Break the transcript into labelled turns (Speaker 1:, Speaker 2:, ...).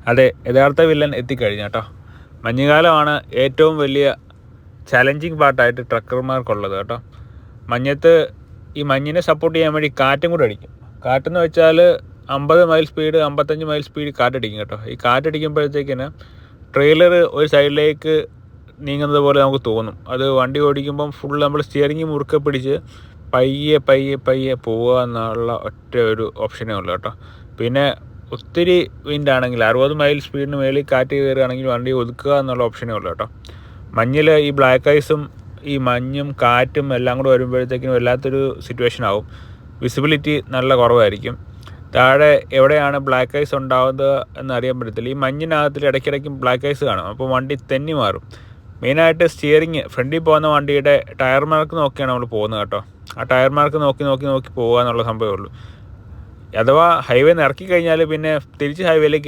Speaker 1: അതെ, യഥാർത്ഥ വില്ലൻ എത്തിക്കഴിഞ്ഞു കേട്ടോ. മഞ്ഞുകാലമാണ് ഏറ്റവും വലിയ ചലഞ്ചിങ് പാർട്ടായിട്ട് ട്രക്കർമാർക്കുള്ളത് കേട്ടോ. മഞ്ഞത്ത് ഈ മഞ്ഞിനെ സപ്പോർട്ട് ചെയ്യാൻ വേണ്ടി കാറ്റും കൂടെ അടിക്കും. കാറ്റെന്ന് വെച്ചാൽ 50 മൈൽ സ്പീഡ് 55 മൈൽ സ്പീഡ് കാറ്റടിക്കും കേട്ടോ. ഈ കാറ്റടിക്കുമ്പോഴത്തേക്കിന് ട്രെയിലർ ഒരു സൈഡിലേക്ക് നീങ്ങുന്നത് പോലെ നമുക്ക് തോന്നും. അത് വണ്ടി ഓടിക്കുമ്പം ഫുൾ നമ്മൾ സ്റ്റിയറിംഗ് മുറുക്കെ പിടിച്ച് പയ്യെ പോവുക എന്നുള്ള ഒറ്റ ഒരു ഓപ്ഷനേ ഉള്ളൂ കേട്ടോ. പിന്നെ ഒത്തിരി വിൻഡാണെങ്കിൽ 60 മൈൽ സ്പീഡിന് മേളിൽ കാറ്റ് കയറുകയാണെങ്കിൽ വണ്ടി ഒതുക്കുക എന്നുള്ള ഓപ്ഷനേ ഉള്ളൂ കേട്ടോ. മഞ്ഞിൽ ഈ ബ്ലാക്ക് ഐസും ഈ മഞ്ഞും കാറ്റും എല്ലാം കൂടെ വരുമ്പോഴത്തേക്കിനും വല്ലാത്തൊരു സിറ്റുവേഷൻ ആവും. വിസിബിലിറ്റി നല്ല കുറവായിരിക്കും. താഴെ എവിടെയാണ് ബ്ലാക്ക് ഐസ് ഉണ്ടാകുന്നത് എന്നറിയാൻ പറ്റത്തില്ല. ഈ മഞ്ഞിനകത്തിൽ ഇടയ്ക്കിടയ്ക്കും ബ്ലാക്ക് ഐസ് കാണും. അപ്പോൾ വണ്ടി തെന്നി മാറും. മെയിനായിട്ട് സ്റ്റിയറിങ് ഫ്രണ്ടിൽ പോകുന്ന വണ്ടിയുടെ ടയർ മാർക്ക് നോക്കിയാണ് നമ്മൾ പോകുന്നത് കേട്ടോ. ആ ടയർ മാർക്ക് നോക്കി പോകുക എന്നുള്ള സംഭവമേ ഉള്ളൂ. അഥവാ ഹൈവേ ഇറക്കി കഴിഞ്ഞാൽ പിന്നെ തിരിച്ച് ഹൈവേയിലേക്ക്